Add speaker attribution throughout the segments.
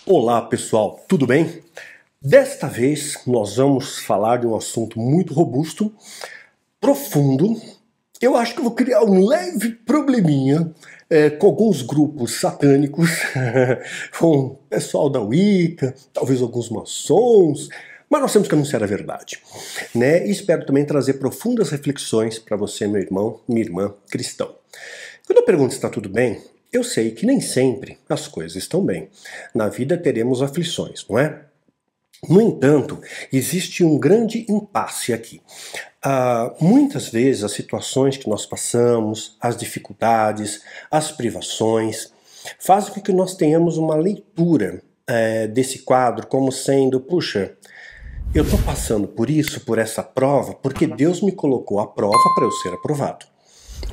Speaker 1: Olá pessoal, tudo bem? Desta vez nós vamos falar de um assunto muito robusto, profundo. Eu acho que eu vou criar um leve probleminha com alguns grupos satânicos, com o pessoal da Wicca, talvez alguns maçons, mas nós temos que anunciar a verdade, né? E espero também trazer profundas reflexões para você, meu irmão, minha irmã, cristão. Quando eu pergunto se está tudo bem, eu sei que nem sempre as coisas estão bem. Na vida teremos aflições, não é? No entanto, existe um grande impasse aqui. Muitas vezes as situações que nós passamos, as dificuldades, as privações, fazem com que nós tenhamos uma leitura desse quadro como sendo, puxa, eu estou passando por isso, por essa prova, porque Deus me colocou à prova para eu ser aprovado.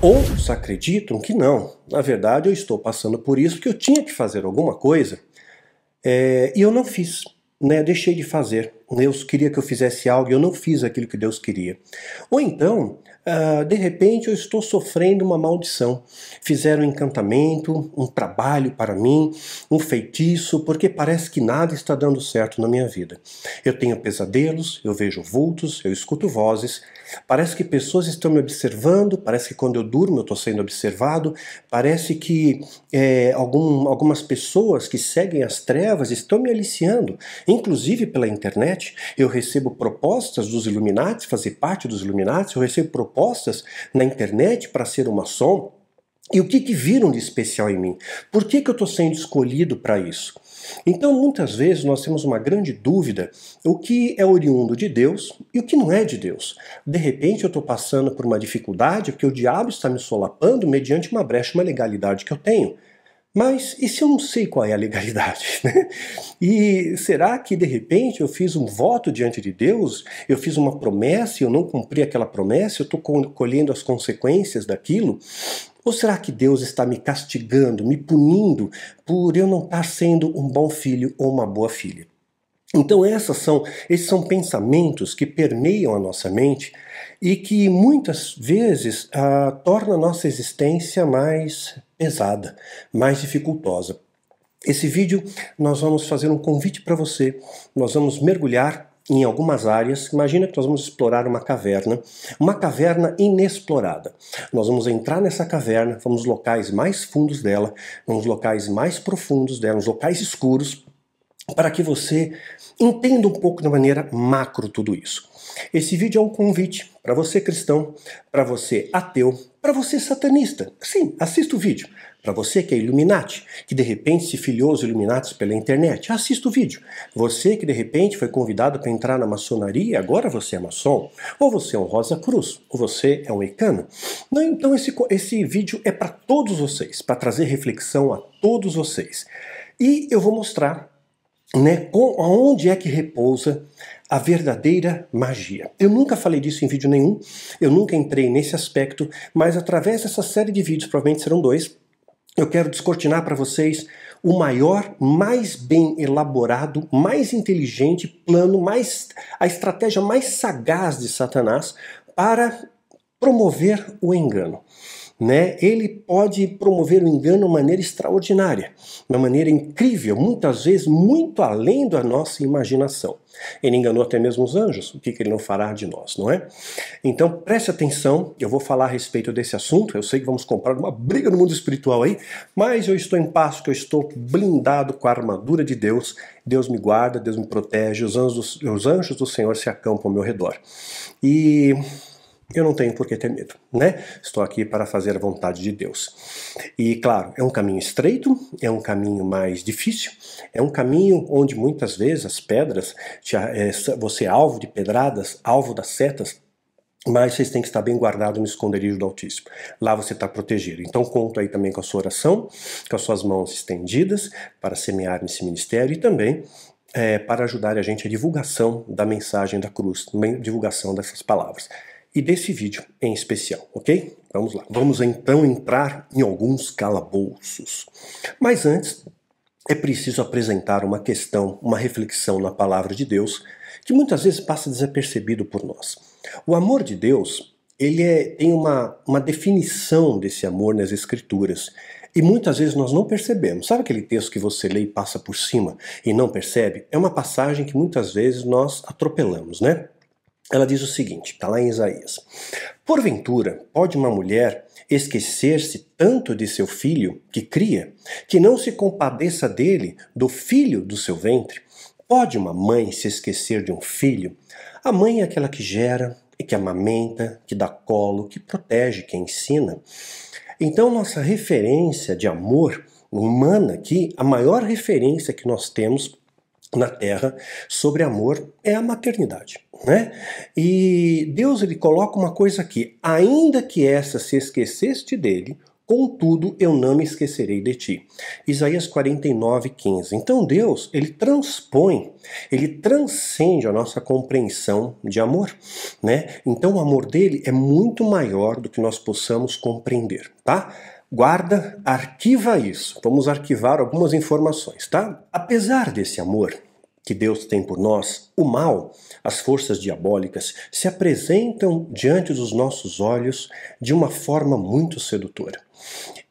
Speaker 1: Outros acreditam que não. Na verdade, eu estou passando por isso porque eu tinha que fazer alguma coisa e eu não fiz. Né? Deixei de fazer. Deus queria que eu fizesse algo e eu não fiz aquilo que Deus queria. Ou então, de repente, eu estou sofrendo uma maldição. Fizeram um encantamento, um trabalho para mim, um feitiço, porque parece que nada está dando certo na minha vida. Eu tenho pesadelos, eu vejo vultos, eu escuto vozes. Parece que pessoas estão me observando, parece que quando eu durmo eu estou sendo observado, parece que algumas pessoas que seguem as trevas estão me aliciando. Inclusive pela internet, eu recebo propostas dos Illuminati, fazer parte dos Illuminati, eu recebo propostas na internet para ser um maçom. E o que viram de especial em mim? Por que eu estou sendo escolhido para isso? Então, muitas vezes, nós temos uma grande dúvida o que é oriundo de Deus e o que não é de Deus. De repente, eu estou passando por uma dificuldade porque o diabo está me solapando mediante uma brecha, uma legalidade que eu tenho. Mas e se eu não sei qual é a legalidade? Né? E será que de repente eu fiz um voto diante de Deus, eu fiz uma promessa e eu não cumpri aquela promessa, eu estou colhendo as consequências daquilo? Ou será que Deus está me castigando, me punindo por eu não estar sendo um bom filho ou uma boa filha? Então esses são pensamentos que permeiam a nossa mente e que muitas vezes tornam a nossa existência mais pesada, mais dificultosa. Esse vídeo nós vamos fazer um convite para você, nós vamos mergulhar em algumas áreas. Imagina que nós vamos explorar uma caverna inexplorada. Nós vamos entrar nessa caverna, vamos nos locais mais fundos dela, nos locais mais profundos dela, nos locais escuros, para que você entenda um pouco de maneira macro tudo isso. Esse vídeo é um convite para você cristão, para você ateu, para você satanista. Sim, assista o vídeo. Para você que é Illuminati, que de repente se filiou aos Illuminati pela internet, assista o vídeo. Você que de repente foi convidado para entrar na maçonaria, agora você é maçom, ou você é um Rosa Cruz, ou você é um Wicano. Então esse vídeo é para todos vocês, para trazer reflexão a todos vocês. E eu vou mostrar onde é que repousa a verdadeira magia. Eu nunca falei disso em vídeo nenhum, eu nunca entrei nesse aspecto, mas através dessa série de vídeos, provavelmente serão 2, eu quero descortinar para vocês o maior, mais bem elaborado, mais inteligente plano, a estratégia mais sagaz de Satanás para promover o engano. Ele pode promover o engano de uma maneira extraordinária, de uma maneira incrível, muitas vezes muito além da nossa imaginação. Ele enganou até mesmo os anjos, o que ele não fará de nós, não é? Então preste atenção, eu vou falar a respeito desse assunto, eu sei que vamos comprar uma briga no mundo espiritual aí, mas eu estou em paz, que eu estou blindado com a armadura de Deus, Deus me guarda, Deus me protege, os anjos do Senhor se acampam ao meu redor. E eu não tenho por que ter medo, né? Estou aqui para fazer a vontade de Deus. E claro, é um caminho estreito, é um caminho mais difícil, é um caminho onde muitas vezes as pedras, você é alvo de pedradas, alvo das setas, mas vocês têm que estar bem guardados no esconderijo do Altíssimo. Lá você está protegido. Então conto aí também com a sua oração, com as suas mãos estendidas para semear nesse ministério e também para ajudar a gente a divulgação da mensagem da cruz, divulgação dessas palavras. E desse vídeo em especial, ok? Vamos lá. Vamos então entrar em alguns calabouços. Mas antes, é preciso apresentar uma questão, uma reflexão na palavra de Deus, que muitas vezes passa desapercebido por nós. O amor de Deus, ele tem uma definição desse amor nas Escrituras. E muitas vezes nós não percebemos. Sabe aquele texto que você lê e passa por cima e não percebe? É uma passagem que muitas vezes nós atropelamos, né? Ela diz o seguinte, está lá em Isaías. Porventura, pode uma mulher esquecer-se tanto de seu filho que cria, que não se compadeça dele, do filho do seu ventre? Pode uma mãe se esquecer de um filho? A mãe é aquela que gera e que amamenta, que dá colo, que protege, que ensina. Então, nossa referência de amor humana aqui, a maior referência que nós temos na Terra sobre amor é a maternidade, né? E Deus ele coloca uma coisa aqui, ainda que essa se esqueceste dele, contudo eu não me esquecerei de ti. Isaías 49:15. Então Deus, ele transpõe, ele transcende a nossa compreensão de amor, né? Então o amor dele é muito maior do que nós possamos compreender, tá? Guarda, arquiva isso. Vamos arquivar algumas informações, tá? Apesar desse amor que Deus tem por nós, o mal, as forças diabólicas, se apresentam diante dos nossos olhos de uma forma muito sedutora.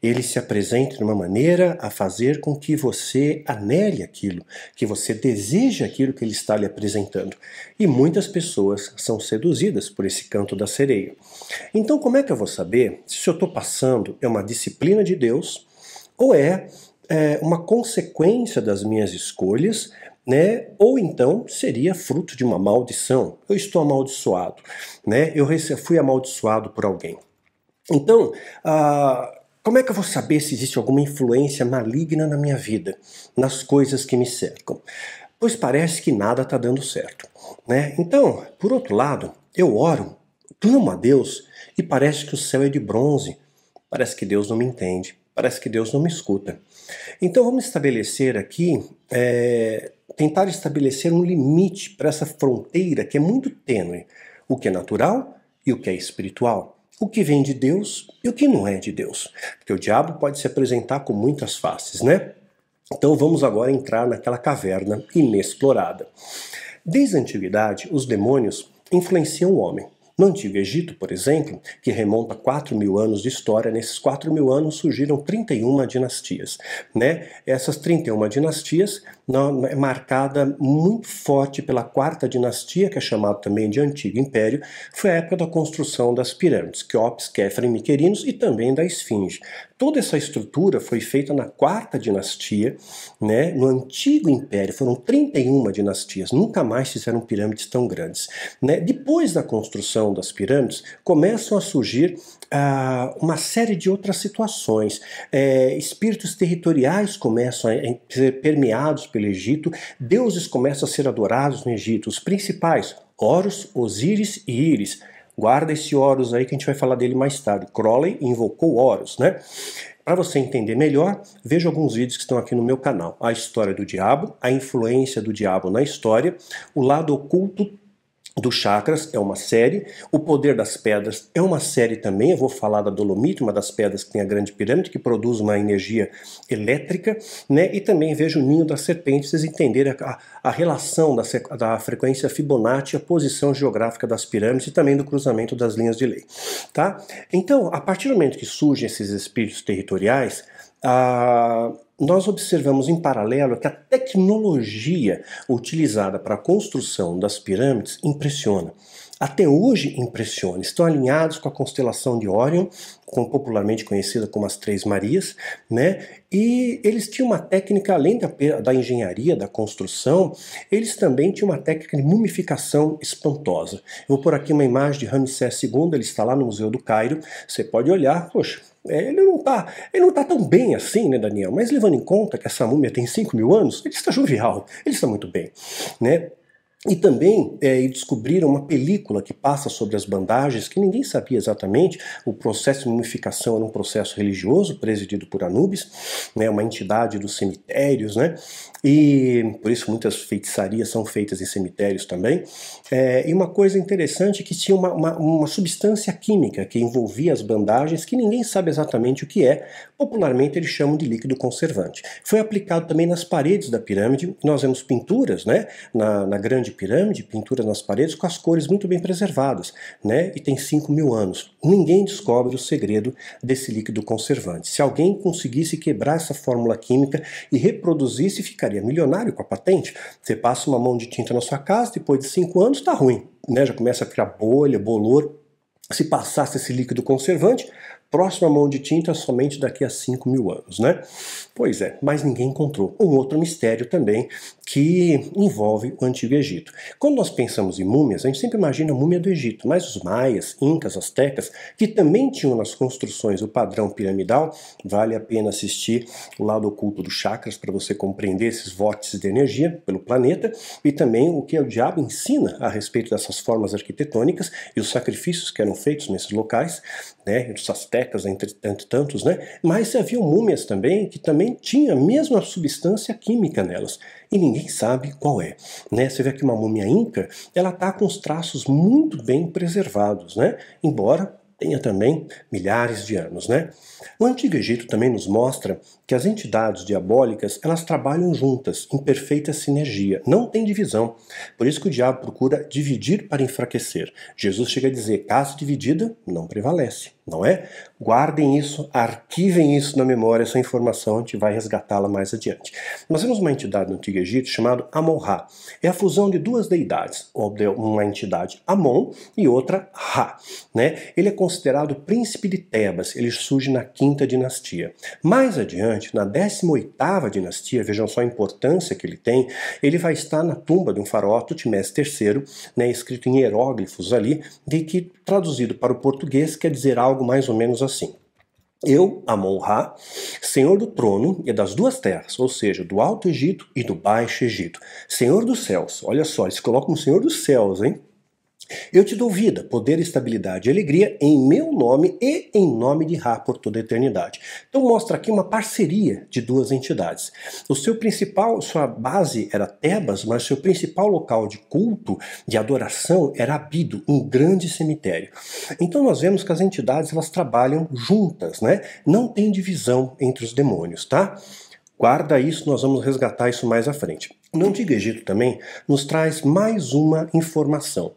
Speaker 1: Ele se apresenta de uma maneira a fazer com que você anele aquilo, que você deseje aquilo que ele está lhe apresentando. E muitas pessoas são seduzidas por esse canto da sereia. Então, como é que eu vou saber se eu estou passando é uma disciplina de Deus ou é uma consequência das minhas escolhas, né? Ou então seria fruto de uma maldição? Eu estou amaldiçoado, né? Eu fui amaldiçoado por alguém. Então, como é que eu vou saber se existe alguma influência maligna na minha vida, nas coisas que me cercam? Pois parece que nada está dando certo, né? Então, por outro lado, eu oro, clamo a Deus e parece que o céu é de bronze. Parece que Deus não me entende, parece que Deus não me escuta. Então vamos estabelecer aqui, tentar estabelecer um limite para essa fronteira que é muito tênue, o que é natural e o que é espiritual. O que vem de Deus e o que não é de Deus. Porque o diabo pode se apresentar com muitas faces, né? Então vamos agora entrar naquela caverna inexplorada. Desde a antiguidade, os demônios influenciam o homem. No Antigo Egito, por exemplo, que remonta a 4.000 anos de história, nesses 4.000 anos surgiram 31 dinastias, né? Essas 31 dinastias é marcada muito forte pela quarta dinastia, que é chamada também de Antigo Império, foi a época da construção das pirâmides, Quéops, Quéfera e Miquerinos, e também da Esfinge. Toda essa estrutura foi feita na quarta dinastia, né? No Antigo Império, foram 31 dinastias, nunca mais fizeram pirâmides tão grandes, né? Depois da construção das pirâmides, começam a surgir uma série de outras situações. Espíritos territoriais começam a ser permeados pelo Egito, deuses começam a ser adorados no Egito, os principais, Horus, Osíris e Íris. Guarda esse Horus aí que a gente vai falar dele mais tarde. Crowley invocou Horus, né? Para você entender melhor, veja alguns vídeos que estão aqui no meu canal. A história do diabo, a influência do diabo na história, o lado oculto dos chakras é uma série, o poder das pedras é uma série também, eu vou falar da dolomite, uma das pedras que tem a grande pirâmide, que produz uma energia elétrica, né? E também vejo o ninho da serpente, vocês entenderem a relação da frequência Fibonacci, a posição geográfica das pirâmides e também do cruzamento das linhas de lei, tá? Então, a partir do momento que surgem esses espíritos territoriais, nós observamos em paralelo que a tecnologia utilizada para a construção das pirâmides impressiona. Até hoje impressiona. Estão alinhados com a constelação de Órion, popularmente conhecida como as Três Marias, né? E eles tinham uma técnica, além da engenharia, da construção, eles também tinham uma técnica de mumificação espantosa. Eu vou pôr aqui uma imagem de Ramsés II, ele está lá no Museu do Cairo, você pode olhar, poxa, ele não tá tão bem assim, né, Daniel? Mas levando em conta que essa múmia tem 5.000 anos, ele está jovial, ele está muito bem, né? E também descobriram uma película que passa sobre as bandagens, que ninguém sabia exatamente. O processo de mumificação era um processo religioso, presidido por Anubis, né, uma entidade dos cemitérios, né? E por isso muitas feitiçarias são feitas em cemitérios também. E uma coisa interessante é que tinha uma substância química que envolvia as bandagens, que ninguém sabe exatamente o que é. Popularmente eles chamam de líquido conservante. Foi aplicado também nas paredes da pirâmide. Nós vemos pinturas, né, na grande de pirâmide, pinturas nas paredes com as cores muito bem preservadas, né? E tem 5.000 anos. Ninguém descobre o segredo desse líquido conservante. Se alguém conseguisse quebrar essa fórmula química e reproduzisse, ficaria milionário com a patente. Você passa uma mão de tinta na sua casa, depois de 5 anos está ruim, né? Já começa a ficar bolha, bolor. Se passasse esse líquido conservante, próxima mão de tinta somente daqui a 5.000 anos, né? Pois é, mas ninguém encontrou. Um outro mistério também que envolve o Antigo Egito. Quando nós pensamos em múmias, a gente sempre imagina a múmia do Egito, mas os maias, incas, astecas, que também tinham nas construções o padrão piramidal, vale a pena assistir o lado oculto dos chakras para você compreender esses vórtices de energia pelo planeta e também o que o diabo ensina a respeito dessas formas arquitetônicas e os sacrifícios que eram feitos nesses locais, né, os astecas, entre tantos, né, mas haviam múmias também que também tinham a mesma substância química nelas, e ninguém sabe qual é, né? Você vê aqui uma múmia inca, ela está com os traços muito bem preservados, né, embora tenha também milhares de anos, né? O Antigo Egito também nos mostra que as entidades diabólicas, elas trabalham juntas, em perfeita sinergia, não tem divisão. Por isso que o diabo procura dividir para enfraquecer. Jesus chega a dizer, casa dividida não prevalece, não é? Guardem isso, arquivem isso na memória, essa informação, a gente vai resgatá-la mais adiante. Nós temos uma entidade no Antigo Egito chamada Amon-Ra. É a fusão de duas deidades, uma entidade Amon e outra Ra, né? Ele é considerado o príncipe de Tebas, ele surge na 5ª dinastia. Mais adiante, na 18ª dinastia, vejam só a importância que ele tem, ele vai estar na tumba de um faraó Tutmés III, né, escrito em hieróglifos ali, de que traduzido para o português quer dizer algo mais ou menos assim. Eu, Amon-Ra, senhor do trono e das duas terras, ou seja, do Alto Egito e do Baixo Egito, senhor dos céus, olha só, eles colocam o senhor dos céus, hein? Eu te dou vida, poder, estabilidade e alegria em meu nome e em nome de Ra por toda a eternidade. Então mostra aqui uma parceria de duas entidades. Sua base era Tebas, mas seu principal local de culto, de adoração, era Abido, um grande cemitério. Então nós vemos que as entidades elas trabalham juntas, né? Não tem divisão entre os demônios, tá? Guarda isso, nós vamos resgatar isso mais à frente. No Antigo Egito também nos traz mais uma informação.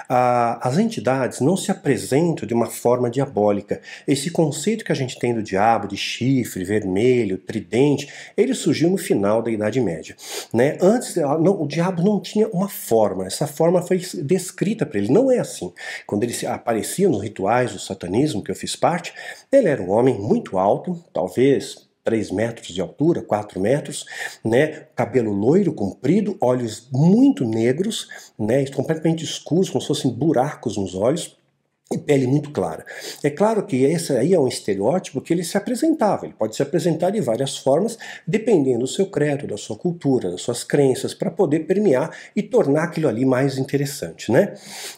Speaker 1: As entidades não se apresentam de uma forma diabólica. Esse conceito que a gente tem do diabo, de chifre, vermelho, tridente, ele surgiu no final da Idade Média, né? Antes, o diabo não tinha uma forma. Essa forma foi descrita para ele. Não é assim. Quando ele aparecia nos rituais do satanismo, que eu fiz parte, ele era um homem muito alto, talvez 3 metros de altura, 4 metros, né? Cabelo loiro, comprido, olhos muito negros, né? Completamente escuros, como se fossem buracos nos olhos, e pele muito clara. É claro que esse aí é um estereótipo que ele se apresentava. Ele pode se apresentar de várias formas, dependendo do seu credo, da sua cultura, das suas crenças, para poder permear e tornar aquilo ali mais interessante, né?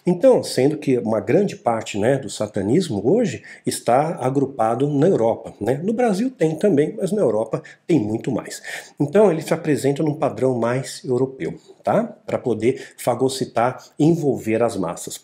Speaker 1: Então, sendo que uma grande parte, né, do satanismo hoje está agrupado na Europa, né? No Brasil tem também, mas na Europa tem muito mais. Então, ele se apresenta num padrão mais europeu, tá? Para poder fagocitar e envolver as massas.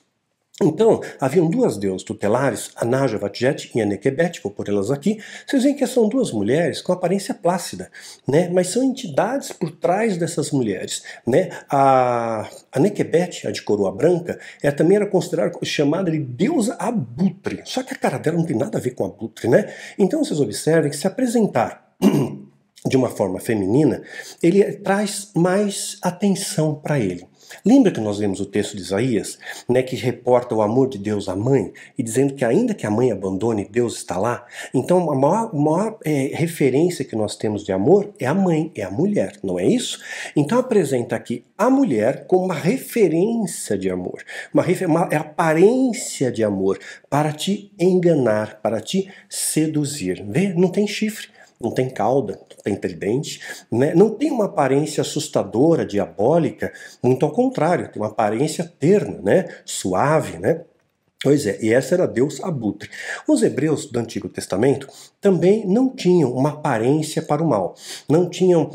Speaker 1: Então, haviam duas deusas tutelares, Anaja Vatjet e Anequebet, vou pôr elas aqui. Vocês veem que são duas mulheres com aparência plácida, né? Mas são entidades por trás dessas mulheres, né? A Anequebet, a de coroa branca, também era considerada, chamada de deusa abutre. Só que a cara dela não tem nada a ver com abutre, né? Então vocês observem que se apresentar de uma forma feminina, ele traz mais atenção para ele. Lembra que nós lemos o texto de Isaías, né, que reporta o amor de Deus à mãe, e dizendo que ainda que a mãe abandone, Deus está lá? Então a maior referência que nós temos de amor é a mãe, é a mulher, não é isso? Então apresenta aqui a mulher como uma referência de amor, uma aparência de amor, para te enganar, para te seduzir. Vê? Não tem chifre. Não tem cauda, não tem tridente, né? Não tem uma aparência assustadora, diabólica, muito ao contrário, tem uma aparência terna, né? Suave, né? Pois é, e essa era Deus abutre. Os hebreus do Antigo Testamento também não tinham uma aparência para o mal, não tinham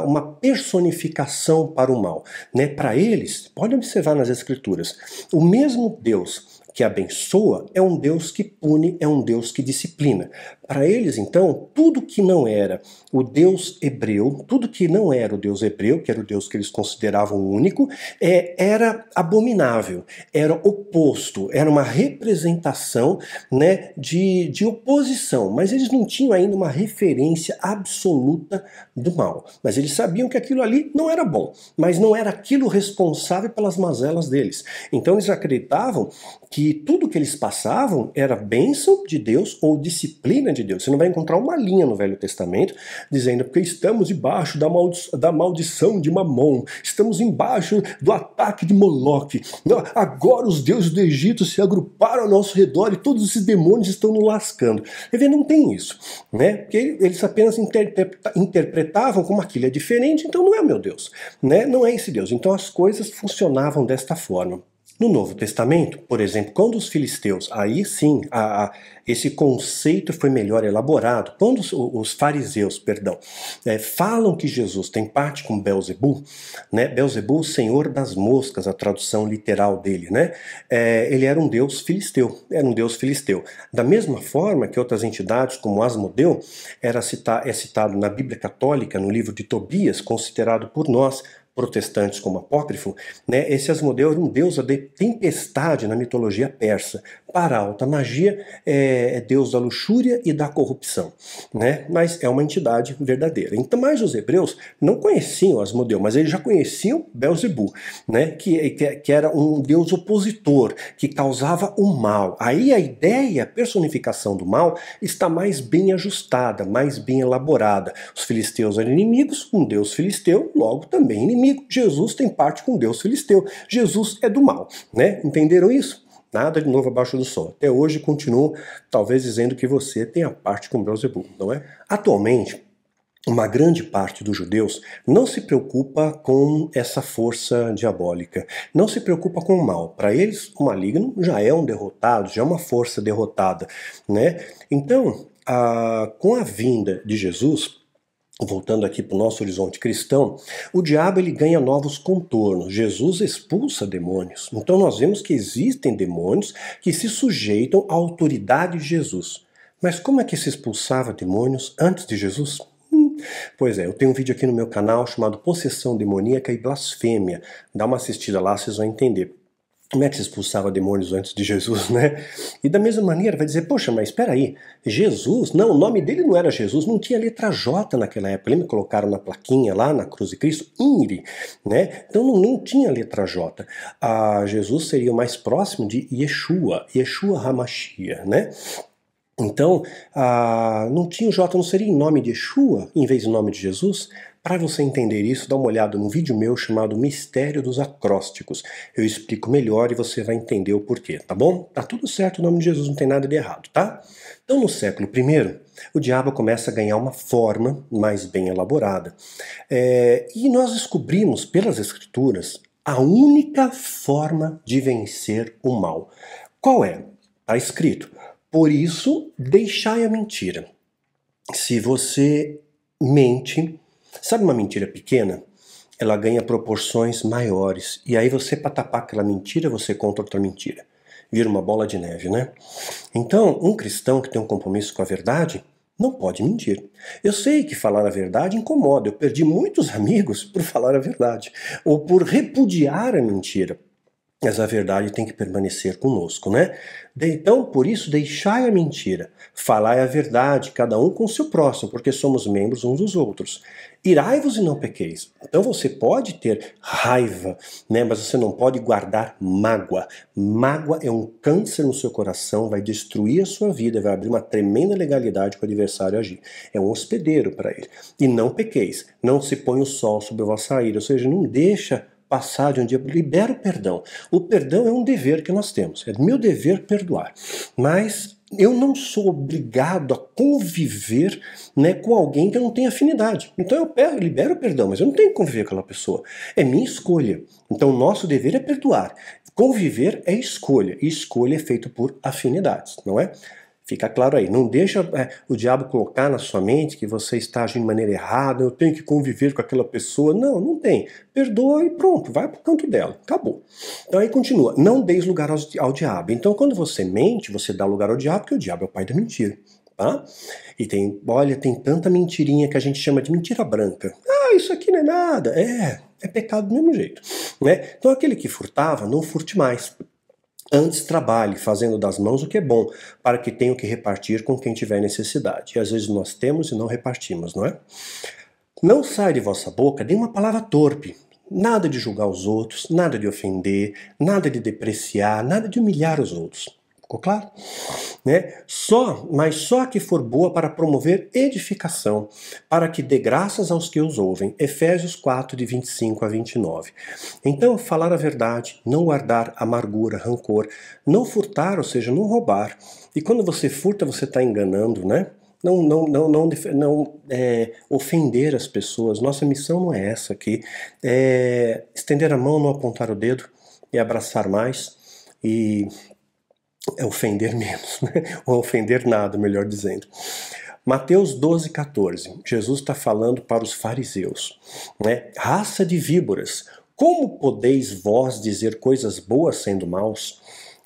Speaker 1: uma personificação para o mal, né? Para eles, pode observar nas Escrituras, o mesmo Deus que abençoa é um Deus que pune, é um Deus que disciplina. Para eles, então, tudo que não era o Deus hebreu, tudo que não era o Deus hebreu, que era o Deus que eles consideravam único, era abominável, era oposto, era uma representação, né, de oposição, mas eles não tinham ainda uma referência absoluta do mal. Mas eles sabiam que aquilo ali não era bom, mas não era aquilo responsável pelas mazelas deles. Então eles acreditavam que tudo que eles passavam era bênção de Deus ou disciplina de Deus. Você não vai encontrar uma linha no Velho Testamento dizendo porque estamos debaixo da maldição de Mamon, estamos embaixo do ataque de Moloque. Agora os deuses do Egito se agruparam ao nosso redor e todos esses demônios estão nos lascando. Não tem isso, né? Porque eles apenas interpretavam como aquilo é diferente, então não é o meu Deus, né? Não é esse Deus. Então as coisas funcionavam desta forma. No Novo Testamento, por exemplo, quando os filisteus, aí sim, esse conceito foi melhor elaborado, quando os fariseus, falam que Jesus tem parte com Belzebu, né? Belzebu, senhor das moscas, a tradução literal dele, né? Ele era um deus filisteu, Da mesma forma que outras entidades, como Asmodeu, é citado na Bíblia Católica, no livro de Tobias, considerado por nós protestantes como apócrifo, né? Esse Asmodeu era um deus da tempestade na mitologia persa. Para a alta magia, é deus da luxúria e da corrupção, né? Mas é uma entidade verdadeira. Então, mas os hebreus não conheciam Asmodeu, mas eles já conheciam Belzebu, né? Que era um deus opositor, que causava o mal. Aí a ideia, a personificação do mal, está mais bem ajustada, mais bem elaborada. Os filisteus eram inimigos, um deus filisteu, logo também inimigo. Jesus tem parte com Deus filisteu. Jesus é do mal, né? Entenderam isso? Nada de novo abaixo do sol. Até hoje continuo talvez dizendo que você tem a parte com Belzebu, não é? Atualmente, uma grande parte dos judeus não se preocupa com essa força diabólica, não se preocupa com o mal. Para eles, o maligno já é um derrotado, já é uma força derrotada, né? Então, com a vinda de Jesus, voltando aqui para o nosso horizonte cristão, o diabo ele ganha novos contornos. Jesus expulsa demônios. Então nós vemos que existem demônios que se sujeitam à autoridade de Jesus. Mas como é que se expulsava demônios antes de Jesus? Pois é, eu tenho um vídeo aqui no meu canal chamado Possessão Demoníaca e Blasfêmia. Dá uma assistida lá, vocês vão entender. Como é que se expulsava demônios antes de Jesus, né? E da mesma maneira vai dizer, poxa, mas espera aí, Jesus? Não, o nome dele não era Jesus, não tinha letra J naquela época. Lembra que colocaram na plaquinha lá, na cruz de Cristo? INRI, né? Então não tinha letra J. Jesus seria o mais próximo de Yeshua HaMashiach, né? Então, não tinha o J, não seria em nome de Yeshua, em vez de nome de Jesus? Para você entender isso, dá uma olhada no vídeo meu chamado Mistério dos Acrósticos. Eu explico melhor e você vai entender o porquê, tá bom? Tá tudo certo, o nome de Jesus não tem nada de errado, tá? Então, no século I, o diabo começa a ganhar uma forma mais bem elaborada. E nós descobrimos pelas Escrituras a única forma de vencer o mal. Qual é? Está escrito: por isso, deixai a mentira. Se você mente, sabe uma mentira pequena? Ela ganha proporções maiores. E aí você, para tapar aquela mentira, você conta outra mentira. Vira uma bola de neve, né? Então, um cristão que tem um compromisso com a verdade não pode mentir. Eu sei que falar a verdade incomoda. Eu perdi muitos amigos por falar a verdade. Ou por repudiar a mentira. Mas a verdade tem que permanecer conosco, né? Então, por isso, deixai a mentira, falai a verdade, cada um com o seu próximo, porque somos membros uns dos outros. Irai-vos e não pequeis. Então você pode ter raiva, né? Mas você não pode guardar mágoa. Mágoa é um câncer no seu coração, vai destruir a sua vida, vai abrir uma tremenda legalidade para o adversário agir. É um hospedeiro para ele. E não pequeis, não se põe o sol sobre a vossa ira, ou seja, não deixa passar de um dia, libera o perdão. O perdão é um dever que nós temos, é meu dever perdoar. Mas eu não sou obrigado a conviver, né, com alguém que eu não tenho afinidade. Então eu libero o perdão, mas eu não tenho que conviver com aquela pessoa. É minha escolha. Então o nosso dever é perdoar. Conviver é escolha, e escolha é feita por afinidades, não é? Fica claro aí, não deixa o diabo colocar na sua mente que você está agindo de maneira errada, eu tenho que conviver com aquela pessoa. Não, não tem. Perdoa e pronto, vai pro canto dela. Acabou. Então aí continua, não deis lugar ao diabo. Então quando você mente, você dá lugar ao diabo, porque o diabo é o pai da mentira. tá? E olha, tem tanta mentirinha que a gente chama de mentira branca. Ah, isso aqui não é nada. É pecado do mesmo jeito, né? Então aquele que furtava, não furte mais. Antes trabalhe, fazendo das mãos o que é bom, para que tenha o que repartir com quem tiver necessidade. E às vezes nós temos e não repartimos, não é? Não sai de vossa boca nenhuma palavra torpe. Nada de julgar os outros, nada de ofender, nada de depreciar, nada de humilhar os outros. Ficou claro? Né? Mas só que for boa para promover edificação, para que dê graças aos que os ouvem. Efésios 4, de 25 a 29. Então, falar a verdade, não guardar amargura, rancor, não furtar, ou seja, não roubar. E quando você furta, você está enganando, né? Não ofender as pessoas. Nossa missão não é essa aqui. É estender a mão, não apontar o dedo, e abraçar mais, e ofender menos, né? Ou ofender nada, melhor dizendo. Mateus 12, 14. Jesus está falando para os fariseus, né? Raça de víboras, como podeis vós dizer coisas boas sendo maus?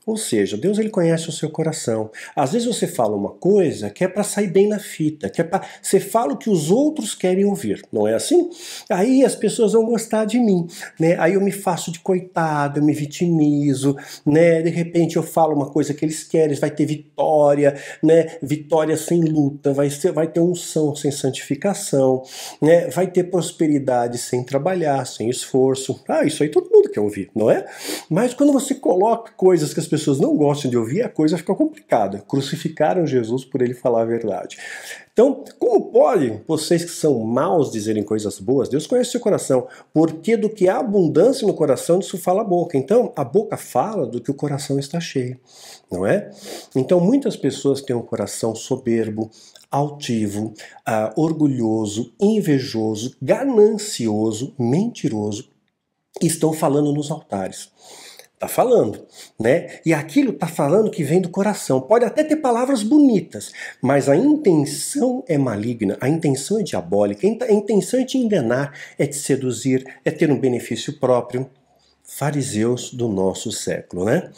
Speaker 1: Ou seja, Deus ele conhece o seu coração. Às vezes você fala uma coisa que é para sair bem na fita, que é para você fala o que os outros querem ouvir, não é assim? Aí as pessoas vão gostar de mim, né? Aí eu me faço de coitado, eu me vitimizo, né? De repente eu falo uma coisa que eles querem, vai ter vitória, né? Vitória sem luta, vai ter unção sem santificação, né? Vai ter prosperidade sem trabalhar, sem esforço. Ah, isso aí todo mundo quer ouvir, não é? Mas quando você coloca coisas que as pessoas não gostam de ouvir, a coisa fica complicada. Crucificaram Jesus por ele falar a verdade. Então, como podem vocês que são maus dizerem coisas boas? Deus conhece o seu coração, porque do que há abundância no coração, disso fala a boca. Então, a boca fala do que o coração está cheio, não é? Então, muitas pessoas têm um coração soberbo, altivo, orgulhoso, invejoso, ganancioso, mentiroso, e estão falando nos altares. Tá falando, né? E aquilo tá falando que vem do coração. Pode até ter palavras bonitas, mas a intenção é maligna, a intenção é diabólica, a intenção é te enganar, é te seduzir, é ter um benefício próprio. Fariseus do nosso século, né?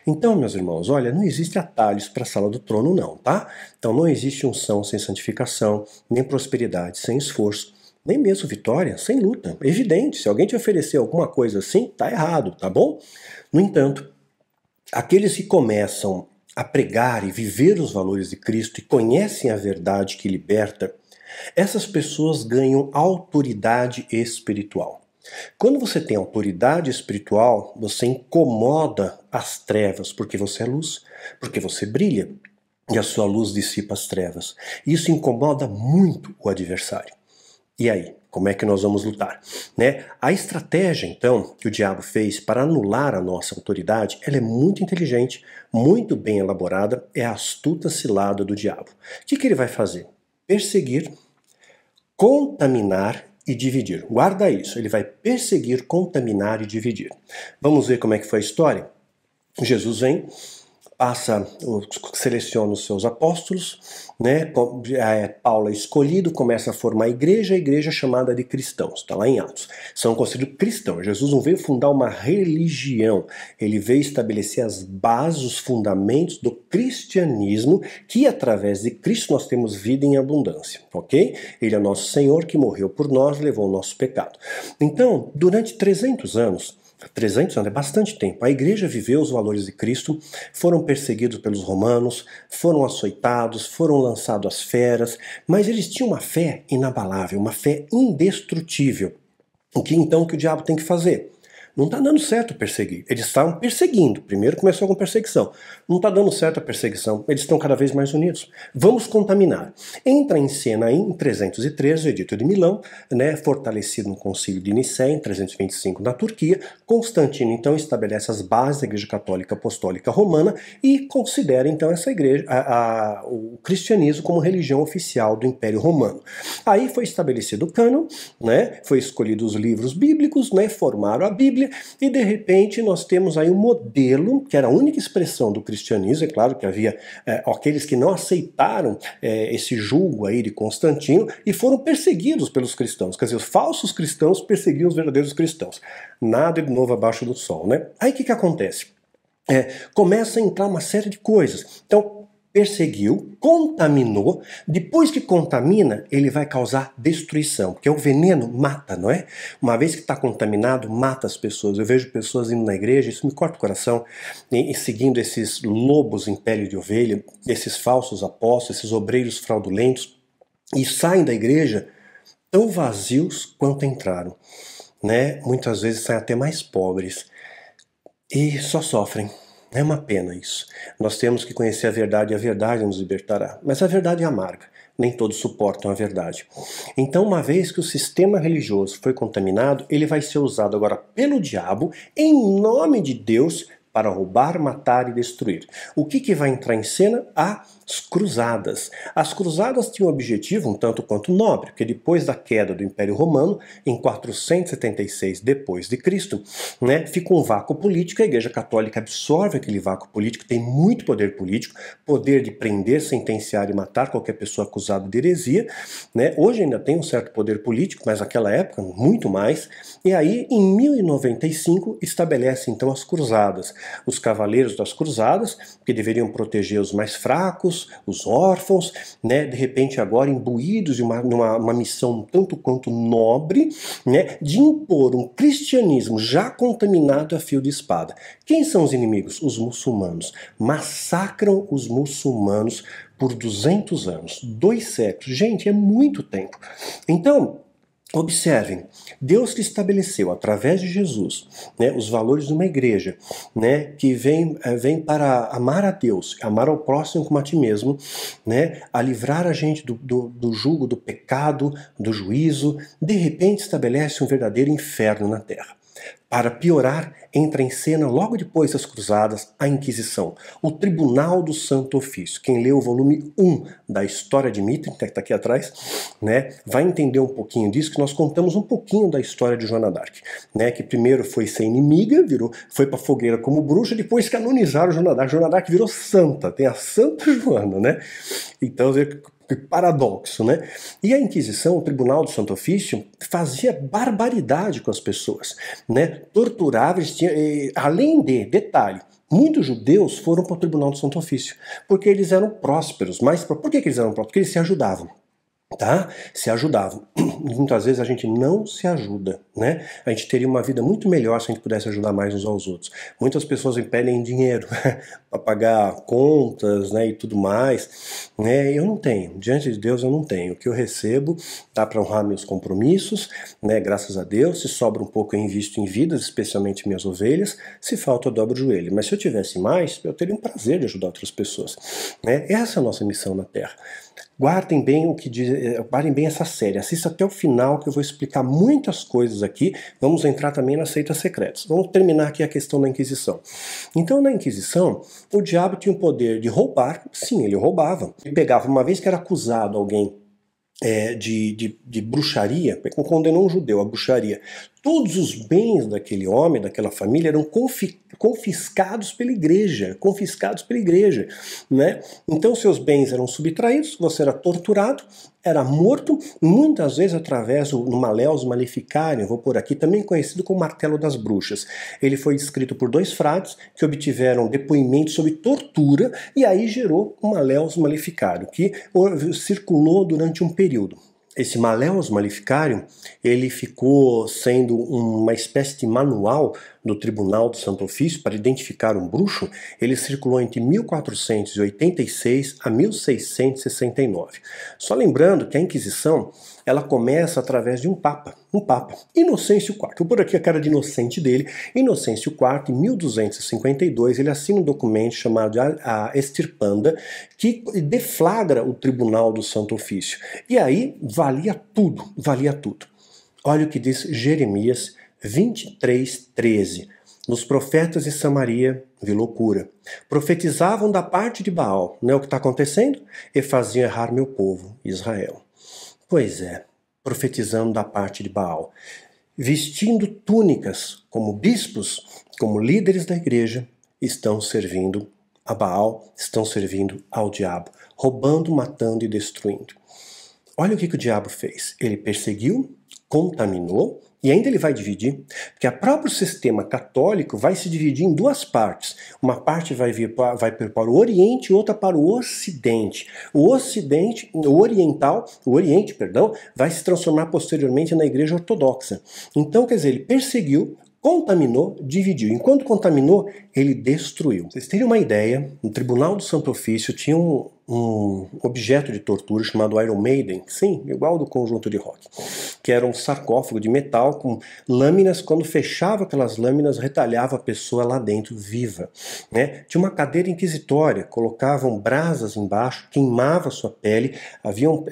Speaker 1: Então, meus irmãos, olha, não existe atalhos para a sala do trono não, tá? Então não existe unção sem santificação, nem prosperidade sem esforço, nem mesmo vitória sem luta. É evidente, se alguém te oferecer alguma coisa assim, tá errado, tá bom? No entanto, aqueles que começam a pregar e viver os valores de Cristo e conhecem a verdade que liberta, essas pessoas ganham autoridade espiritual. Quando você tem autoridade espiritual, você incomoda as trevas, porque você é luz, porque você brilha, e a sua luz dissipa as trevas. Isso incomoda muito o adversário. E aí, como é que nós vamos lutar? Né? A estratégia, então, que o diabo fez para anular a nossa autoridade, ela é muito inteligente, muito bem elaborada, é a astuta cilada do diabo. O que ele vai fazer? Perseguir, contaminar e dividir. Guarda isso, ele vai perseguir, contaminar e dividir. Vamos ver como é que foi a história? Jesus vem, seleciona os seus apóstolos, né? Paulo é escolhido, começa a formar a igreja chamada de cristãos, está lá em Atos. São considerados cristãos. Jesus não veio fundar uma religião, ele veio estabelecer as bases, os fundamentos do cristianismo, que através de Cristo nós temos vida em abundância, ok? Ele é nosso Senhor que morreu por nós, levou o nosso pecado. Então, durante 300 anos é bastante tempo. A igreja viveu os valores de Cristo, foram perseguidos pelos romanos, foram açoitados, foram lançados às feras, mas eles tinham uma fé inabalável, uma fé indestrutível. O que então que o diabo tem que fazer? Não está dando certo perseguir. Eles estavam perseguindo. Primeiro começou com perseguição. Não está dando certo a perseguição. Eles estão cada vez mais unidos. Vamos contaminar. Entra em cena aí, em 313, o Edito de Milão, né, fortalecido no Concílio de Nicéia, em 325 na Turquia. Constantino, então, estabelece as bases da Igreja Católica Apostólica Romana e considera, então, essa igreja, o cristianismo como religião oficial do Império Romano. Aí foi estabelecido o cânon, né, foi escolhido os livros bíblicos, né, formaram a Bíblia, e de repente nós temos aí um modelo, que era a única expressão do cristianismo. É claro que havia aqueles que não aceitaram esse julgo aí de Constantino e foram perseguidos pelos cristãos, quer dizer, os falsos cristãos perseguiam os verdadeiros cristãos. Nada de novo abaixo do sol, né? Aí o que acontece? Começa a entrar uma série de coisas. Então, perseguiu, contaminou. Depois que contamina, ele vai causar destruição, porque o veneno mata, não é? Uma vez que está contaminado, mata as pessoas. Eu vejo pessoas indo na igreja, isso me corta o coração, e seguindo esses lobos em pele de ovelha, esses falsos apóstolos, esses obreiros fraudulentos, e saem da igreja tão vazios quanto entraram, né? Muitas vezes saem até mais pobres e só sofrem. É uma pena isso. Nós temos que conhecer a verdade e a verdade nos libertará. Mas a verdade é amarga. Nem todos suportam a verdade. Então, uma vez que o sistema religioso foi contaminado, ele vai ser usado agora pelo diabo, em nome de Deus, para roubar, matar e destruir. O que vai entrar em cena? As cruzadas. As cruzadas tinham um objetivo um tanto quanto nobre, porque depois da queda do Império Romano, em 476 depois de Cristo, né, fica um vácuo político, a Igreja Católica absorve aquele vácuo político, tem muito poder político, poder de prender, sentenciar e matar qualquer pessoa acusada de heresia, né? Hoje ainda tem um certo poder político, mas naquela época muito mais. E aí, em 1095, estabelece então as cruzadas. Os cavaleiros das cruzadas, que deveriam proteger os mais fracos, os órfãos, né, de repente agora imbuídos de uma missão tanto quanto nobre, né, de impor um cristianismo já contaminado a fio de espada. Quem são os inimigos? Os muçulmanos. Massacram os muçulmanos por 200 anos, 2 séculos. Gente, é muito tempo. Então, observem, Deus que estabeleceu através de Jesus, né, os valores de uma igreja, né, que vem para amar a Deus, amar ao próximo como a ti mesmo, né, a livrar a gente do jugo, do pecado, do juízo, de repente estabelece um verdadeiro inferno na terra. Para piorar, entra em cena logo depois das cruzadas a Inquisição, o Tribunal do Santo Ofício. Quem lê o volume 1 da História de Mitre, que está aqui atrás, né, vai entender um pouquinho disso, que nós contamos um pouquinho da história de Joana d'Arc, né, que primeiro foi ser inimiga, foi para a fogueira como bruxa, depois canonizaram Joana d'Arc. Joana d'Arc virou santa, tem a Santa Joana, né? Então, que paradoxo, né? E a Inquisição, o Tribunal do Santo Ofício, fazia barbaridade com as pessoas, né? Torturava, além de, detalhe, muitos judeus foram para o Tribunal do Santo Ofício, porque eles eram prósperos. Mas por que eles eram prósperos? Porque eles se ajudavam. Tá? Se ajudavam. Muitas vezes a gente não se ajuda, né? A gente teria uma vida muito melhor se a gente pudesse ajudar mais uns aos outros. Muitas pessoas pedem dinheiro para pagar contas, né, e tudo mais, né? Eu não tenho. Diante de Deus eu não tenho. O que eu recebo dá para honrar meus compromissos, né? Graças a Deus. Se sobra um pouco eu invisto em vidas, especialmente minhas ovelhas. Se falta eu dobro o joelho. Mas se eu tivesse mais, eu teria um prazer de ajudar outras pessoas, né? Essa é a nossa missão na Terra. Guardem bem o que diz, guardem bem essa série, assista até o final que eu vou explicar muitas coisas aqui. Vamos entrar também nas seitas secretas. Vamos terminar aqui a questão da Inquisição. Então, na Inquisição, o diabo tinha o poder de roubar. Sim, ele roubava. Ele pegava, uma vez que era acusado alguém de bruxaria, condenou um judeu à bruxaria, todos os bens daquele homem, daquela família, eram confiscados pela igreja, né? Então seus bens eram subtraídos, você era torturado, era morto, muitas vezes através do Malleus Maleficarium, vou por aqui, também conhecido como Martelo das Bruxas. Ele foi descrito por 2 frades que obtiveram depoimentos sobre tortura e aí gerou o Malleus Maleficarium, que circulou durante um período. Esse Malleus Maleficarium, ele ficou sendo uma espécie de manual do Tribunal do Santo Ofício para identificar um bruxo. Ele circulou entre 1486 a 1669. Só lembrando que a Inquisição, ela começa através de um Papa, Inocêncio IV. Vou por aqui a cara de inocente dele. Inocêncio IV, em 1252, ele assina um documento chamado a Estirpanda, que deflagra o Tribunal do Santo Ofício. E aí valia tudo. Olha o que diz Jeremias 23:13. Nos profetas de Samaria vi loucura. Profetizavam da parte de Baal, não é o que está acontecendo? E faziam errar meu povo, Israel. Pois é, profetizando da parte de Baal. Vestindo túnicas como bispos, como líderes da igreja, estão servindo a Baal, estão servindo ao diabo, roubando, matando e destruindo. Olha o que o diabo fez. Ele perseguiu, contaminou, E ainda ele vai dividir, porque o próprio sistema católico vai se dividir em duas partes. Uma parte vai para o Oriente e outra para o Ocidente. O Oriente, vai se transformar posteriormente na Igreja Ortodoxa. Então, quer dizer, ele perseguiu, contaminou, dividiu. Enquanto contaminou, ele destruiu. Vocês terem uma ideia, no Tribunal do Santo Ofício tinha um objeto de tortura chamado Iron Maiden, sim, igual do conjunto de rock, que era um sarcófago de metal com lâminas. Quando fechava aquelas lâminas, retalhava a pessoa lá dentro viva, né? Tinha uma cadeira inquisitória, colocavam brasas embaixo, queimava a sua pele, haviam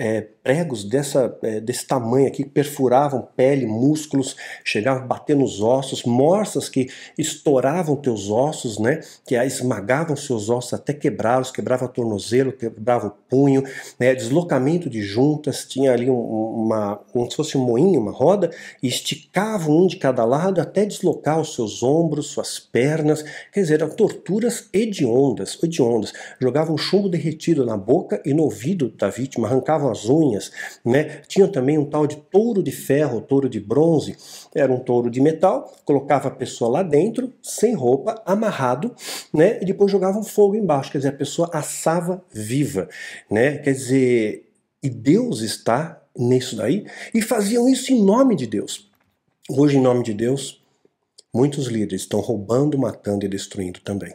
Speaker 1: pregos desse tamanho aqui que perfuravam pele, músculos, chegavam a bater nos ossos, morsas que estouravam teus ossos, né? Que esmagavam seus ossos até quebrá-los, quebrava tornozelo, quebrava o punho, né? Deslocamento de juntas, tinha ali como se fosse um moinho, uma roda, e esticavam um de cada lado até deslocar os seus ombros, suas pernas. Quer dizer, eram torturas hediondas. Jogavam chumbo derretido na boca e no ouvido da vítima, arrancavam as unhas, né? Tinha também um tal de touro de ferro, touro de bronze. Era um touro de metal, colocava a pessoa lá dentro, sem roupa, amarrado, né? E depois jogavam fogo embaixo, quer dizer, a pessoa assava viva, né? Quer dizer, e Deus está nisso daí, e faziam isso em nome de Deus. Hoje, em nome de Deus, muitos líderes estão roubando, matando e destruindo também.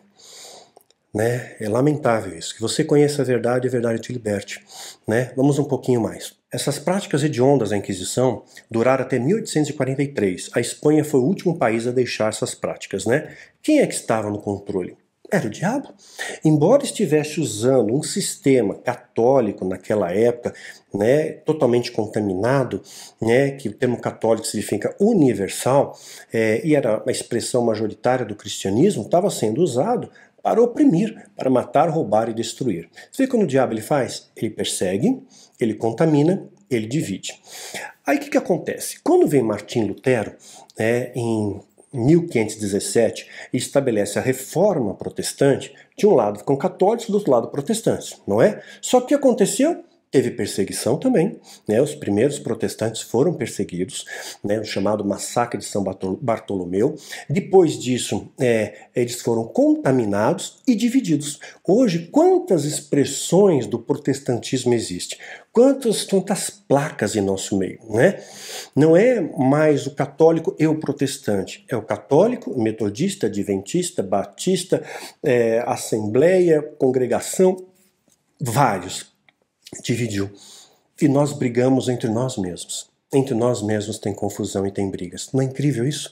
Speaker 1: Né? É lamentável isso. Que você conheça a verdade te liberte. Né? Vamos um pouquinho mais. Essas práticas hediondas da Inquisição duraram até 1843. A Espanha foi o último país a deixar essas práticas. Né? Quem é que estava no controle? Era o diabo. Embora estivesse usando um sistema católico naquela época, né, totalmente contaminado, né, que o termo católico significa universal, e era uma expressão majoritária do cristianismo, estava sendo usado para oprimir, para matar, roubar e destruir. Você vê quando o diabo ele faz? Ele persegue, ele contamina, ele divide. Aí o que acontece? Quando vem Martim Lutero, em 1517, e estabelece a reforma protestante, de um lado ficam católicos, do outro lado protestantes, não é? Só que o que aconteceu? Teve perseguição também, né? Os primeiros protestantes foram perseguidos, né? O chamado massacre de São Bartolomeu. Depois disso, eles foram contaminados e divididos. Hoje, quantas expressões do protestantismo existem? Quantas placas em nosso meio, né? Não é mais o católico e o protestante, é o católico, o metodista, adventista, batista, assembleia, congregação, vários. Dividiu. E nós brigamos entre nós mesmos. Entre nós mesmos tem confusão e tem brigas. Não é incrível isso?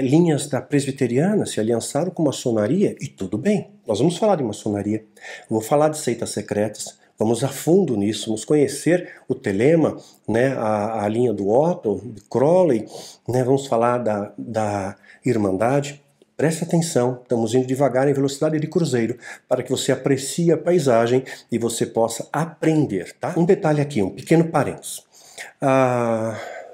Speaker 1: Linhas da presbiteriana se aliançaram com maçonaria e tudo bem. Nós vamos falar de maçonaria. Vou falar de seitas secretas. Vamos a fundo nisso. Vamos conhecer o telema, né, a linha do Otto, de Crowley. Né, vamos falar da Irmandade. Preste atenção, estamos indo devagar em velocidade de cruzeiro para que você aprecie a paisagem e você possa aprender, tá? Um detalhe aqui, um pequeno parênteses.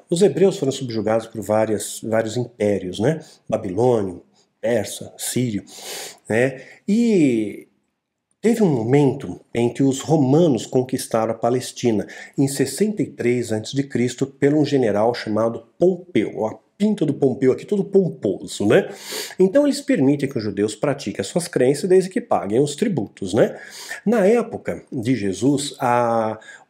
Speaker 1: Os hebreus foram subjugados por vários impérios, né? Babilônio, Persa, Sírio, né? E teve um momento em que os romanos conquistaram a Palestina, em 63 a.C., por um general chamado Pompeu. A pinta do Pompeu aqui, todo pomposo, né? Então eles permitem que os judeus pratiquem as suas crenças desde que paguem os tributos, né? Na época de Jesus,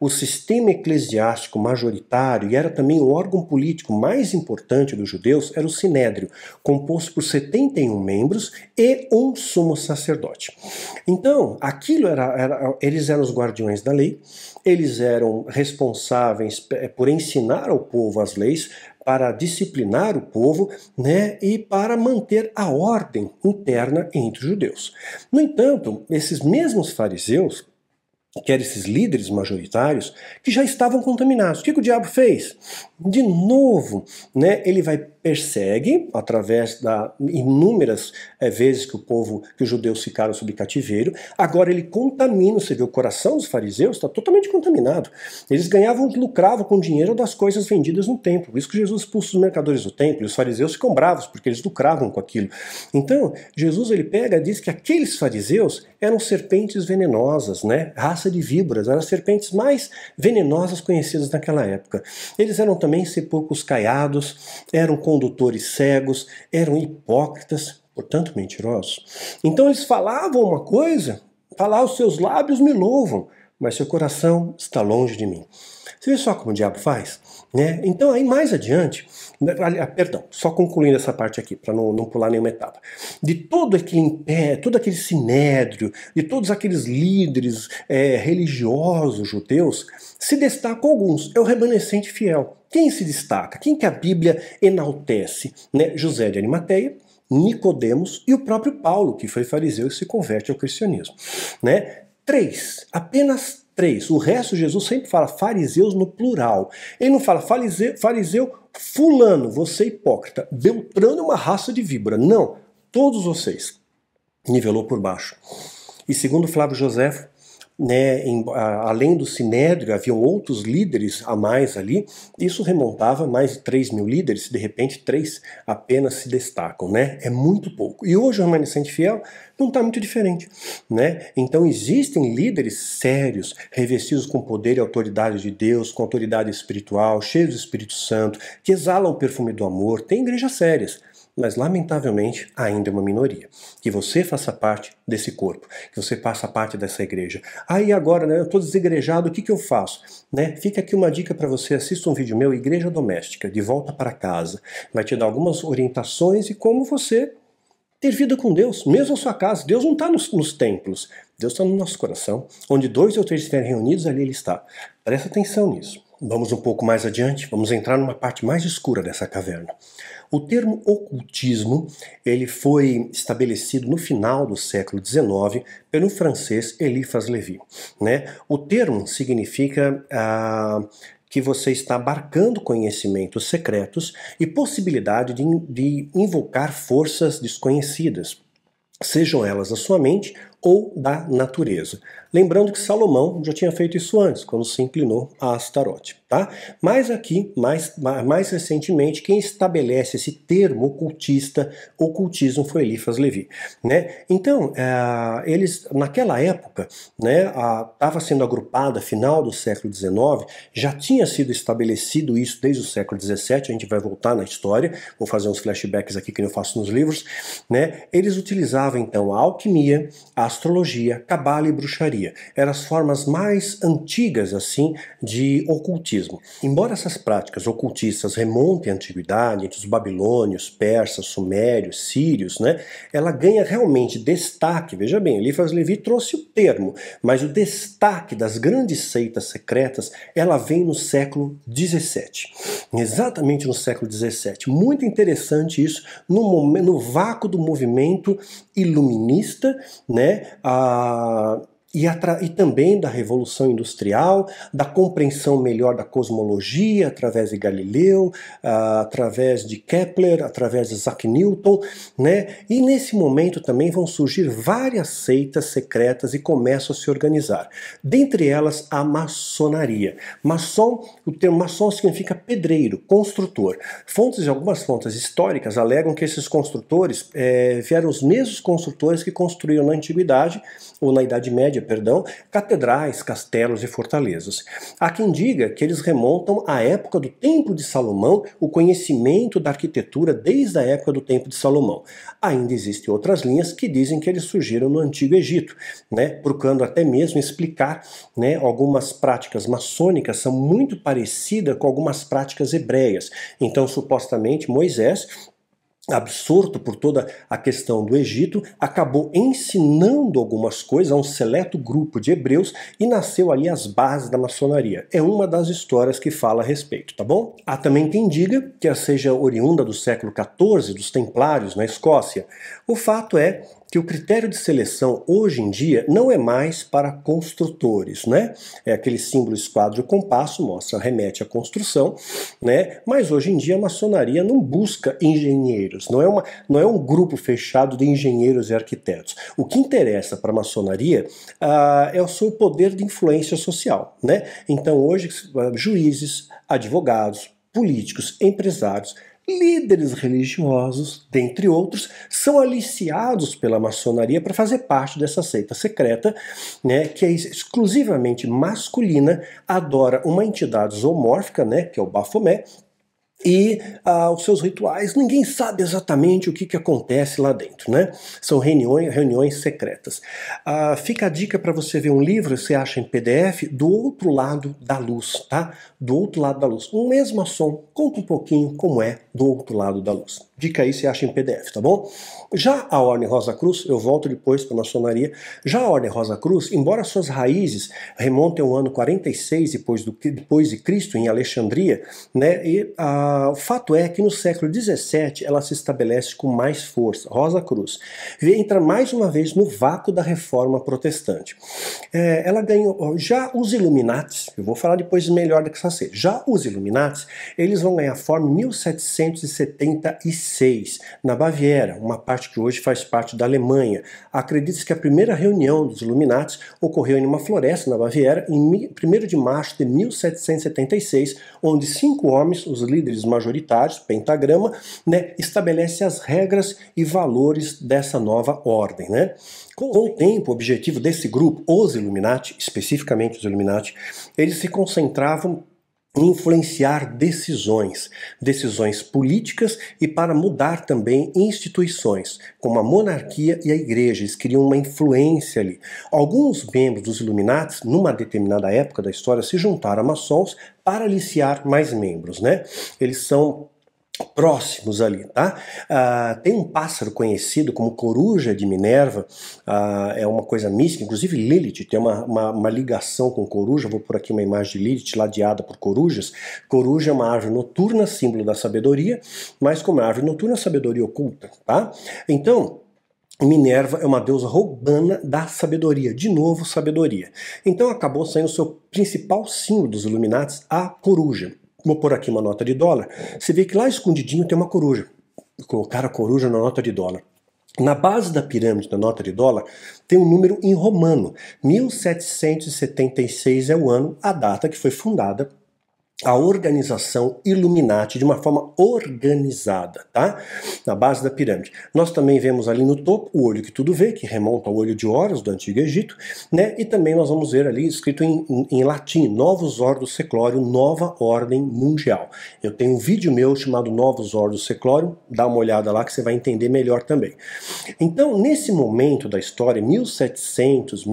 Speaker 1: o sistema eclesiástico majoritário, e era também o órgão político mais importante dos judeus, era o Sinédrio, composto por 71 membros e um sumo sacerdote. Então, aquilo eles eram os guardiões da lei, eles eram responsáveis por ensinar ao povo as leis, para disciplinar o povo, né, e para manter a ordem interna entre os judeus. No entanto, esses mesmos fariseus, que eram esses líderes majoritários, que já estavam contaminados. O que o diabo fez? De novo, né, ele vai persegue, através da inúmeras vezes que os judeus ficaram sob cativeiro. Agora ele contamina, você vê, o coração dos fariseus está totalmente contaminado. Eles lucravam com o dinheiro das coisas vendidas no templo. Por isso que Jesus expulsa os mercadores do templo, e os fariseus ficam bravos, porque eles lucravam com aquilo. Então, Jesus ele pega e diz que aqueles fariseus eram serpentes venenosas, né? Raça de víboras, eram as serpentes mais venenosas conhecidas naquela época. Eles eram também sepulcros caiados, eram condutores cegos, eram hipócritas, portanto mentirosos. Então eles falavam uma coisa, os seus lábios me louvam, mas seu coração está longe de mim. Você vê só como o diabo faz? Né? Então aí mais adiante, perdão, só concluindo essa parte aqui, para não pular nenhuma etapa. De todo aquele sinédrio, de todos aqueles líderes religiosos judeus, se destacam alguns, é o remanescente fiel. Quem se destaca? Quem que a Bíblia enaltece? Né? José de Arimateia, Nicodemos e o próprio Paulo, que foi fariseu e se converte ao cristianismo. Né? Apenas três. O resto Jesus sempre fala fariseus no plural. Ele não fala fariseu fulano, você hipócrita, Beltrano é uma raça de víbora. Não, todos vocês. Nivelou por baixo. E segundo Flávio Joséfo, né, além do Sinédrio, haviam outros líderes a mais ali. Isso remontava a mais de 3.000 líderes, de repente 3 apenas se destacam, né? É muito pouco. E hoje o remanescente fiel não está muito diferente, né? Então existem líderes sérios, revestidos com poder e autoridade de Deus, com autoridade espiritual, cheios do Espírito Santo, que exalam o perfume do amor. Tem igrejas sérias, mas lamentavelmente ainda é uma minoria. Que você faça parte desse corpo, que você faça parte dessa igreja. Aí agora, né, eu estou desigrejado, o que eu faço? Né? Fica aqui uma dica para você, assista um vídeo meu, Igreja Doméstica, de volta para casa. Vai te dar algumas orientações e como você ter vida com Deus, mesmo a sua casa. Deus não está nos templos, Deus está no nosso coração. Onde 2 ou 3 estiverem reunidos, ali Ele está. Presta atenção nisso. Vamos um pouco mais adiante, vamos entrar numa parte mais escura dessa caverna. O termo ocultismo, ele foi estabelecido no final do século XIX pelo francês Eliphas Lévy, né? O termo significa que você está abarcando conhecimentos secretos e possibilidade de invocar forças desconhecidas, sejam elas da sua mente ou da natureza. Lembrando que Salomão já tinha feito isso antes, quando se inclinou a Astarote, tá? Mas aqui, mais recentemente, quem estabelece esse termo ocultismo foi Eliphas Lévy, né? Então, eles, naquela época, né, estava sendo agrupada, final do século XIX, já tinha sido estabelecido isso desde o século XVII, a gente vai voltar na história, vou fazer uns flashbacks aqui que eu faço nos livros, né? Eles utilizavam, então, a alquimia, a astrologia, cabala e bruxaria. Eram as formas mais antigas, assim, de ocultismo. Embora essas práticas ocultistas remontem à antiguidade, entre os babilônios, persas, sumérios, sírios, né, ela ganha realmente destaque. Veja bem, Eliphas Lévy trouxe o termo, mas o destaque das grandes seitas secretas, ela vem no século XVII. Exatamente no século XVII. Muito interessante isso, no vácuo do movimento iluminista, né? E também da Revolução Industrial, da compreensão melhor da cosmologia, através de Galileu, através de Kepler, através de Isaac Newton, né? E nesse momento também vão surgir várias seitas secretas e começam a se organizar. Dentre elas, a maçonaria. O termo maçom significa pedreiro, construtor. Algumas fontes históricas alegam que esses construtores vieram os mesmos construtores que construíram na Antiguidade, ou na Idade Média, catedrais, castelos e fortalezas. Há quem diga que eles remontam à época do Templo de Salomão, o conhecimento da arquitetura desde a época do Templo de Salomão. Ainda existem outras linhas que dizem que eles surgiram no Antigo Egito, né, procurando até mesmo explicar, né, algumas práticas maçônicas são muito parecidas com algumas práticas hebreias. Então, supostamente, Moisés, absorto por toda a questão do Egito, acabou ensinando algumas coisas a um seleto grupo de hebreus e nasceu ali as bases da maçonaria. É uma das histórias que fala a respeito, tá bom? Há também quem diga que ela seja oriunda do século XIV, dos Templários na Escócia. O fato é que o critério de seleção hoje em dia não é mais para construtores, né? É aquele símbolo esquadro e compasso, mostra, remete à construção, né? Mas hoje em dia a maçonaria não busca engenheiros, não é um grupo fechado de engenheiros e arquitetos. O que interessa para a maçonaria é o seu poder de influência social, né? Então hoje juízes, advogados, políticos, empresários, líderes religiosos, dentre outros, são aliciados pela maçonaria para fazer parte dessa seita secreta, né, que é exclusivamente masculina, adora uma entidade zoomórfica, né, que é o Baphomet, e os seus rituais, ninguém sabe exatamente o que acontece lá dentro, né? São reuniões secretas. Fica a dica para você ver um livro, você acha em PDF, Do Outro Lado da Luz, tá? Do Outro Lado da Luz. Um mesmo maçom, conta um pouquinho como é Do Outro Lado da Luz. Dica aí, você acha em PDF, tá bom? Já a Ordem Rosa Cruz, eu volto depois para a maçonaria, já a Ordem Rosa Cruz, embora suas raízes remontem ao ano 46 depois de Cristo, em Alexandria, né? E o fato é que no século XVII ela se estabelece com mais força, Rosa Cruz. Entra mais uma vez no vácuo da Reforma Protestante. Ela ganhou, já os Illuminatis, eu vou falar depois melhor do que essa seja, já os Illuminatis, eles vão ganhar forma em 1776, na Baviera, uma parte que hoje faz parte da Alemanha. Acredita-se que a primeira reunião dos Illuminatis ocorreu em uma floresta na Baviera em 1º de março de 1776, onde 5 homens, os líderes majoritários, pentagrama, né, estabelecem as regras e valores dessa nova ordem, né? Com o tempo, o objetivo desse grupo, os Illuminati, especificamente os Illuminati, eles se concentravam influenciar decisões políticas e para mudar também instituições, como a monarquia e a igreja. Eles queriam uma influência ali. Alguns membros dos Illuminati, numa determinada época da história, se juntaram a maçons para aliciar mais membros, né? Eles são próximos ali, tá? Tem um pássaro conhecido como coruja de Minerva, é uma coisa mística, inclusive Lilith tem uma ligação com coruja. Vou pôr aqui uma imagem de Lilith ladeada por corujas. Coruja é uma árvore noturna, símbolo da sabedoria, mas como é árvore noturna, a sabedoria oculta, tá? Então, Minerva é uma deusa romana da sabedoria, de novo sabedoria. Então acabou sendo o seu principal símbolo dos Illuminati, a coruja. Vou pôr aqui uma nota de dólar. Você vê que lá escondidinho tem uma coruja. Colocaram a coruja na nota de dólar. Na base da pirâmide da nota de dólar tem um número em romano. 1776 é o ano, a data que foi fundada a organização Illuminati de uma forma organizada, tá? Na base da pirâmide. Nós também vemos ali no topo o olho que tudo vê, que remonta ao olho de Horus do Antigo Egito, né? E também nós vamos ver ali escrito em latim, Novus Ordo Seclorum, Nova Ordem Mundial. Eu tenho um vídeo meu chamado Novus Ordo Seclorum, dá uma olhada lá que você vai entender melhor também. Então, nesse momento da história, 1700,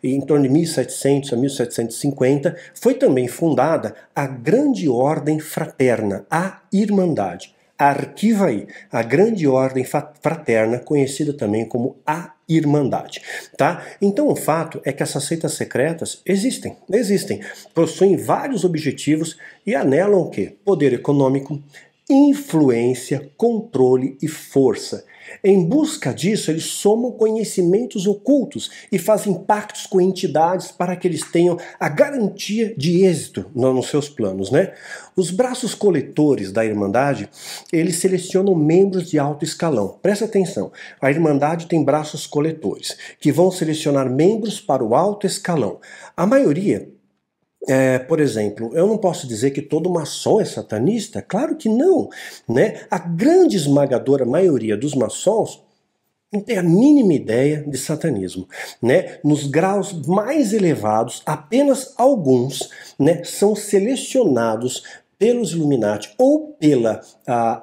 Speaker 1: em torno de 1700 a 1750, foi também fundada a Grande Ordem Fraterna, a Irmandade. Arquiva aí, a Grande Ordem Fraterna, conhecida também como a Irmandade, tá? Então o fato é que essas seitas secretas existem, possuem vários objetivos e anelam o quê? Poder econômico, influência, controle e força. Em busca disso, eles somam conhecimentos ocultos e fazem pactos com entidades para que eles tenham a garantia de êxito nos seus planos, né? Os braços coletores da Irmandade, eles selecionam membros de alto escalão. Presta atenção, a Irmandade tem braços coletores, que vão selecionar membros para o alto escalão. A maioria... por exemplo, eu não posso dizer que todo maçom é satanista? Claro que não, né? A grande esmagadora maioria dos maçons não tem a mínima ideia de satanismo, né? Nos graus mais elevados, apenas alguns, né, são selecionados pelos Illuminati ou pela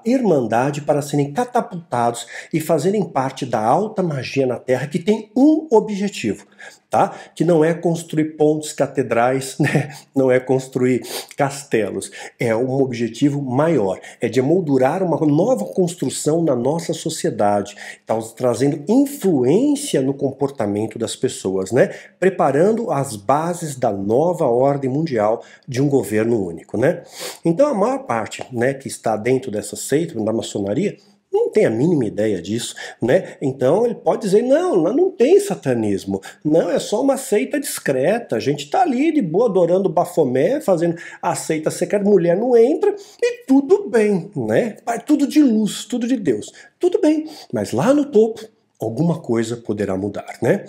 Speaker 1: Irmandade para serem catapultados e fazerem parte da alta magia na Terra, que tem um objetivo, tá? Que não é construir pontes, catedrais, né? Não é construir castelos. É um objetivo maior, é de emoldurar uma nova construção na nossa sociedade, tá? Trazendo influência no comportamento das pessoas, né? Preparando as bases da nova ordem mundial de um governo único, né? Então a maior parte, né, que está dentro dessa seita, da maçonaria, não tem a mínima ideia disso, né? Então ele pode dizer, não, lá não tem satanismo, não, é só uma seita discreta, a gente tá ali de boa adorando Bafomé, fazendo a seita secreta, mulher não entra e tudo bem, né? Vai tudo de luz, tudo de Deus, tudo bem, mas lá no topo alguma coisa poderá mudar, né?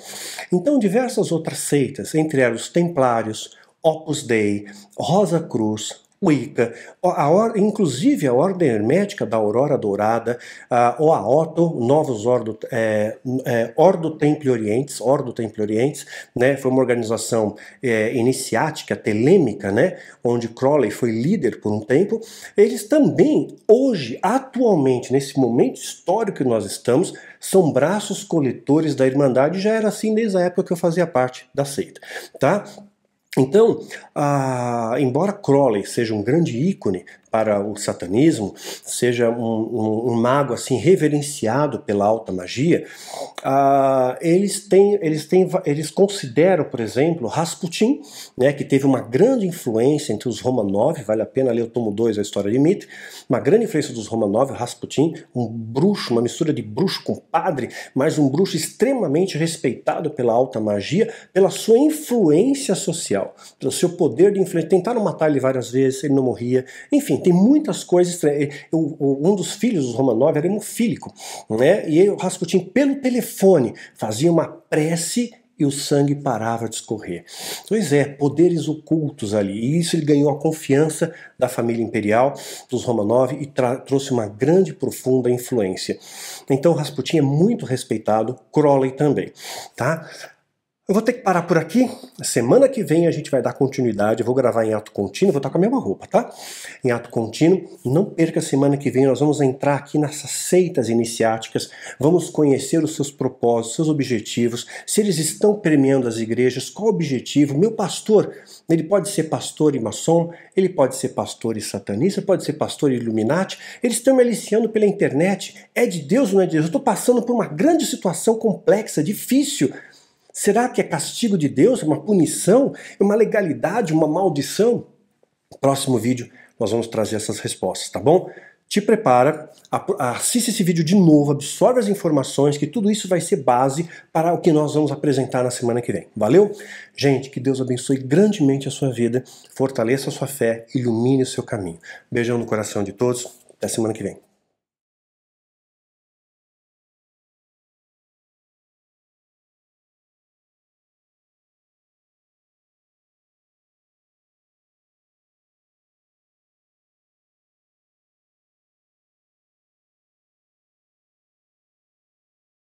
Speaker 1: Então diversas outras seitas, entre elas os Templários, Opus Dei, Rosa Cruz, Wicca, inclusive a Ordem Hermética da Aurora Dourada, ou a Otto, Novos Ordo Templi Orientes, né, foi uma organização iniciática, telêmica, né, onde Crowley foi líder por um tempo. Eles também, hoje, atualmente, nesse momento histórico que nós estamos, são braços coletores da Irmandade, já era assim desde a época que eu fazia parte da seita, tá? Então, embora Crowley seja um grande ícone para o satanismo, seja um mago assim reverenciado pela alta magia, eles consideram, por exemplo, Rasputin, né, que teve uma grande influência entre os Romanov, vale a pena ler o tomo 2, a história de Dmitri, uma grande influência dos Romanov, Rasputin, um bruxo, uma mistura de bruxo com padre, mas um bruxo extremamente respeitado pela alta magia, pela sua influência social, pelo seu poder de influência. Tentaram matar ele várias vezes, ele não morria, enfim, tem muitas coisas. Um dos filhos dos Romanov era hemofílico, né? E o Rasputin, pelo telefone, fazia uma prece e o sangue parava de escorrer. Pois é, poderes ocultos ali. E isso ele ganhou a confiança da família imperial, dos Romanov, e trouxe uma grande, profunda influência. Então Rasputin é muito respeitado, Crowley também, tá? Eu vou ter que parar por aqui. Semana que vem a gente vai dar continuidade. Eu vou gravar em ato contínuo, vou estar com a mesma roupa, tá? Em ato contínuo. Não perca, semana que vem nós vamos entrar aqui nessas seitas iniciáticas, vamos conhecer os seus propósitos, seus objetivos, se eles estão permeando as igrejas, qual o objetivo. Meu pastor, ele pode ser pastor e maçom, ele pode ser pastor e satanista, pode ser pastor e Illuminati, eles estão me aliciando pela internet. É de Deus ou não é de Deus? Eu estou passando por uma grande situação complexa, difícil. Será que é castigo de Deus, uma punição, uma legalidade, uma maldição? No próximo vídeo nós vamos trazer essas respostas, tá bom? Te prepara, assiste esse vídeo de novo, absorve as informações, que tudo isso vai ser base para o que nós vamos apresentar na semana que vem. Valeu? Gente, que Deus abençoe grandemente a sua vida, fortaleça a sua fé, ilumine o seu caminho. Beijão no coração de todos, até semana que vem.